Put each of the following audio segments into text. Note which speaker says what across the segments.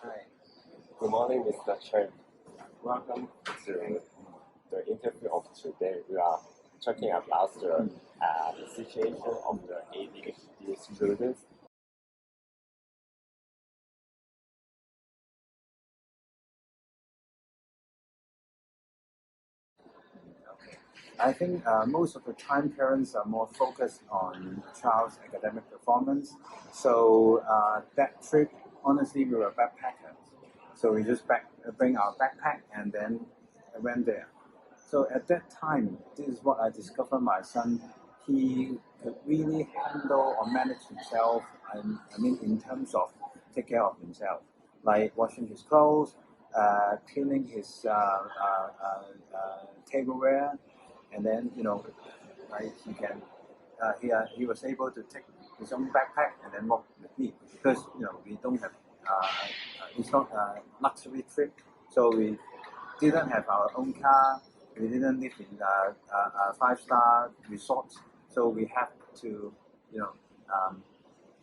Speaker 1: Hi. Good morning, Mr. Chen. Welcome to the interview of today. We are talking about the situation of the ADHD students.
Speaker 2: I think most of the time parents are more focused on child's academic performance. So that trip, honestly, we were backpackers. So we just bring our backpack and then went there. So at that time, this is what I discovered my son. He could really handle or manage himself, and I mean in terms of take care of himself, like washing his clothes, cleaning his tableware, and then right, he was able to take his own backpack and then walk with me because we don't have it's not a luxury trip, so we didn't have our own car. We didn't live in a five-star resort, so we have to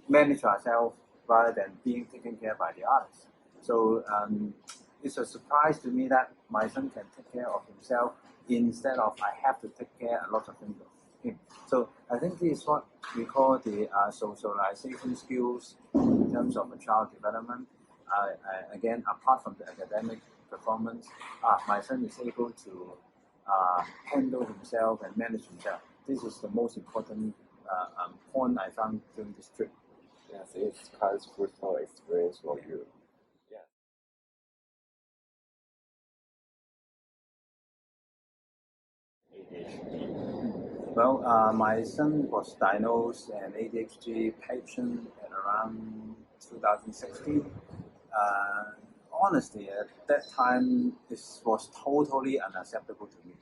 Speaker 2: manage ourselves rather than being taken care by the others. So it's a surprise to me that my son can take care of himself instead of I have to take care a lot of things of him. So I think this is what we call the socialization skills in terms of a child development. Again, apart from the academic performance, my son is able to handle himself and manage himself. This is the most important point I found during this trip.
Speaker 1: Yes, it's quite fruitful experience for you. Yeah. ADHD.
Speaker 2: Well, my son was diagnosed an ADHD patient at around 2016. Honestly, at that time, this was totally unacceptable to me.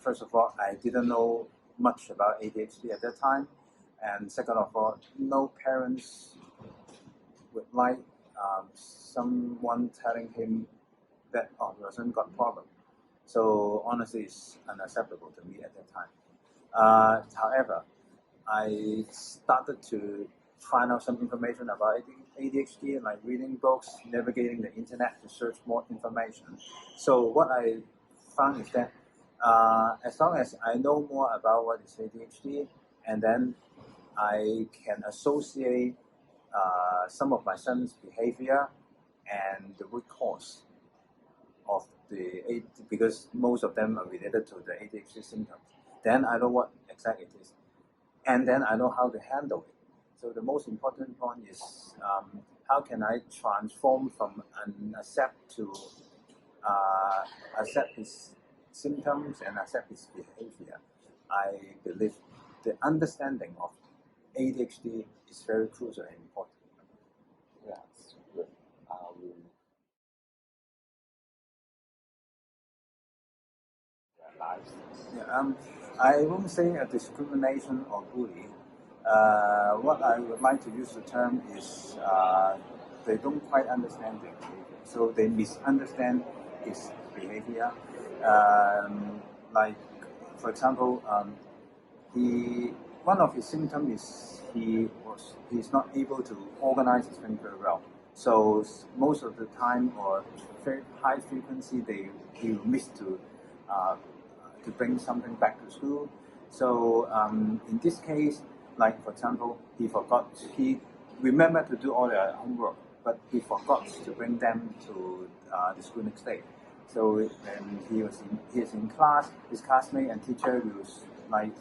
Speaker 2: First of all, I didn't know much about ADHD at that time, and second of all, no parents would like someone telling him that your son got problem. So honestly, it's unacceptable to me at that time. However, I started to find out some information about ADHD, like reading books, navigating the internet to search more information. So what I found is that as long as I know more about what is ADHD, and then I can associate some of my son's behavior and the root cause of because most of them are related to the ADHD symptoms. Then I know what exactly it is, and then I know how to handle it. So the most important point is how can I transform from accept to accept his symptoms and accept his behavior. I believe the understanding of ADHD is very crucial and important.
Speaker 1: Yes, good. Their lives.
Speaker 2: Yeah, I won't say a discrimination or bully. What I would like to use the term is they don't quite understand their behavior, so they misunderstand his behavior. Like, for example, he one of his symptoms is he's not able to organize his things very well. So most of the time, or very high frequency, he will miss to bring something back to school. So in this case, like for example, he remembered to do all the homework, but he forgot to bring them to the school next day. So when he's in class, his classmate and teacher will like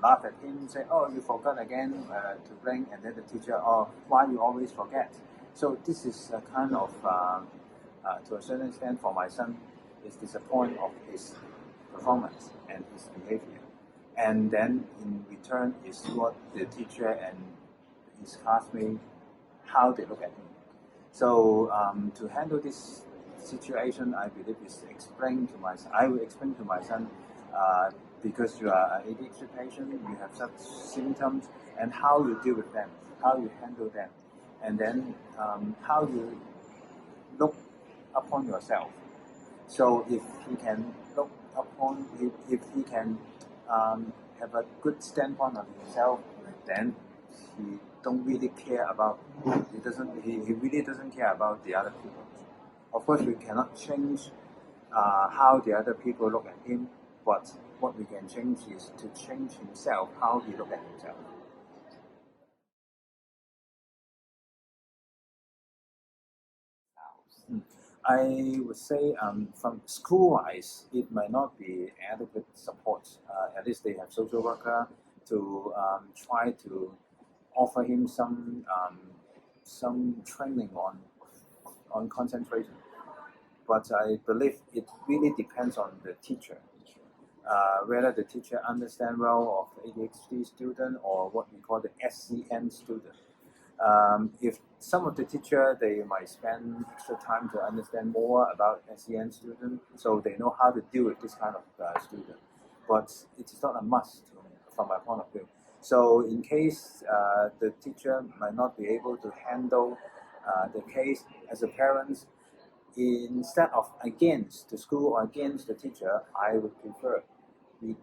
Speaker 2: laugh at him, say, "Oh, you forgot again to bring," and then the teacher, "Oh, why you always forget?" So this is a kind of to a certain extent for my son is disappointed of his performance and his behavior, and then in return is what the teacher and his classmate how they look at him. So to handle this situation, I believe is explain to my son. I will explain to my son because you are an ADHD patient, you have such symptoms, and how you deal with them, how you handle them, and then how you look upon yourself. So if he can look upon, if he can have a good standpoint of himself, then don't really care about. He really doesn't care about the other people. Of course, we cannot change how the other people look at him, but what we can change is to change himself, how he look at himself. I would say from school-wise, it might not be adequate support. At least they have social worker to try to offer him some training on concentration. But I believe it really depends on the teacher, whether the teacher understands well of the ADHD student or what we call the SCN student. If some of the teacher, they might spend extra time to understand more about SEN students, so they know how to deal with this kind of student. But it is not a must from my point of view. So in case the teacher might not be able to handle the case as a parent, instead of against the school or against the teacher, I would prefer we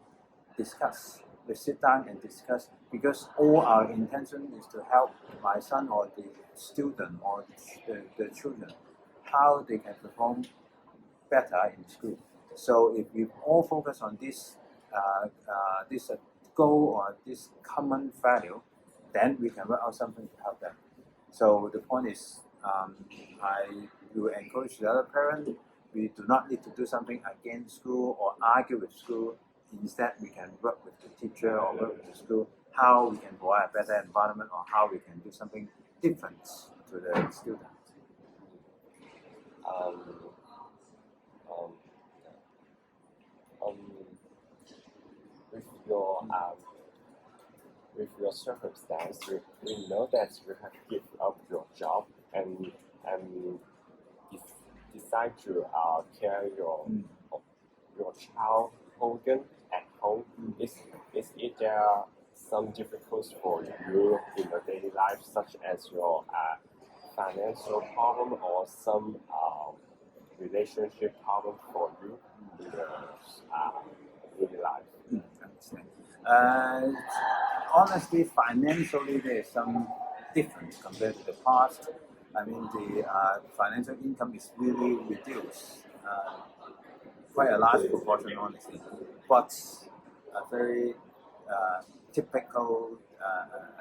Speaker 2: discuss. We sit down and discuss, because all our intention is to help my son or the student or the children how they can perform better in school. So if we all focus on this goal or this common value, then we can work out something to help them. So the point is, I will encourage the other parent. We do not need to do something against school or argue with school. Instead, we can work with the teacher or work with the school, how we can provide a better environment or how we can do something different to the student.
Speaker 1: With your circumstance, we know that you have given up your job and decide to care your child Hogan at home. Is it there some difficulties for you in your daily life, such as your financial problem or some relationship problem for you in your daily life?
Speaker 2: Honestly, financially, there is some difference compared to the past. I mean, the financial income is really reduced. Quite a large proportion, honestly, but a very typical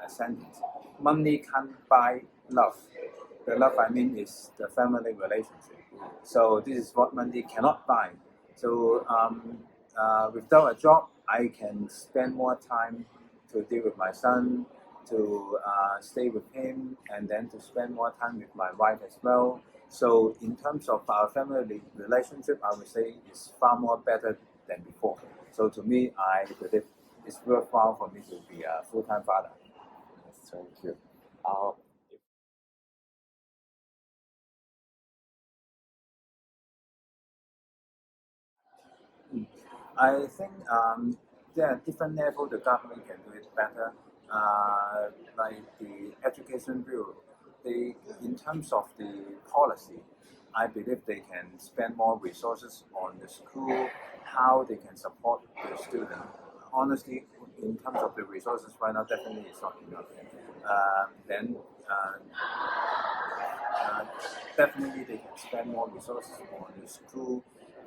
Speaker 2: sentence. Money can't buy love. The love I mean is the family relationship. So this is what money cannot buy. So without a job, I can spend more time to deal with my son, to stay with him, and then to spend more time with my wife as well. So in terms of our family relationship, I would say it's far more better than before. So to me, I believe it's worthwhile for me to be a full-time father.
Speaker 1: Yes, thank you.
Speaker 2: I think there are different levels the government can do it better. Like the education bill, in terms of the policy, I believe they can spend more resources on the school, how they can support the student. Honestly, in terms of the resources right now, definitely it's not enough. Then definitely they can spend more resources on the school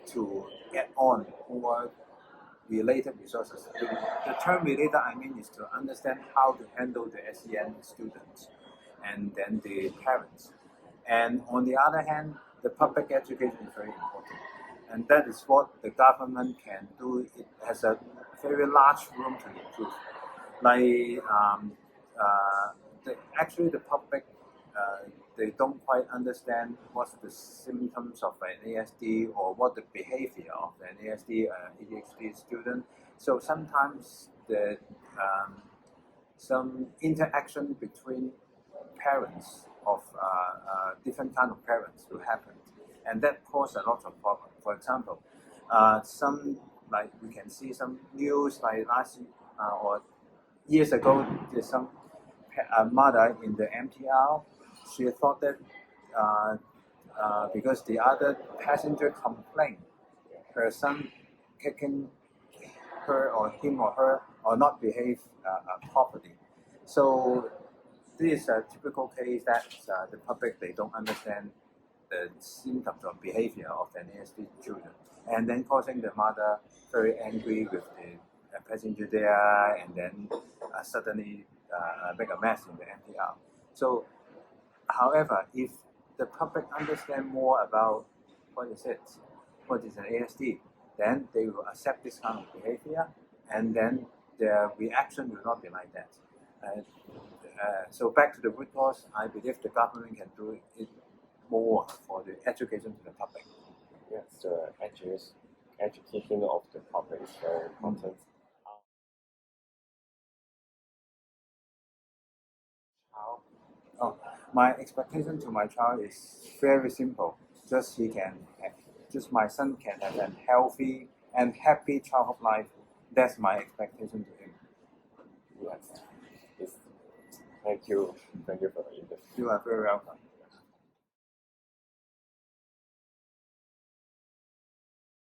Speaker 2: to get on more related resources. The term related, I mean, is to understand how to handle the SEN students and then the parents. And on the other hand, the public education is very important. And that is what the government can do. It has a very large room to improve. Like, actually the public, they don't quite understand what's the symptoms of an ASD or what the behavior of an ASD, ADHD student. So sometimes the some interaction between parents of different kind of parents will happen, and that causes a lot of problems. For example, some, like we can see some news like last or years ago, there's some mother in the MTR. She thought that because the other passenger complained, her son kicking her or him or her or not behave properly. So this is a typical case that the public, they don't understand the symptoms or behavior of an ASD children, and then causing the mother very angry with the passenger there, and then suddenly make a mess in the MTR. So, however, if the public understand more about what is an ASD, then they will accept this kind of behavior, and then their reaction will not be like that. So back to the root cause, I believe the government can do it more for the education to the public.
Speaker 1: Yes, the education of the public is very important.
Speaker 2: Oh, my expectation to my child is very simple. Just my son can have a healthy and happy childhood life. That's my expectation to him.
Speaker 1: Yes. Thank you for the interview.
Speaker 2: You are very welcome.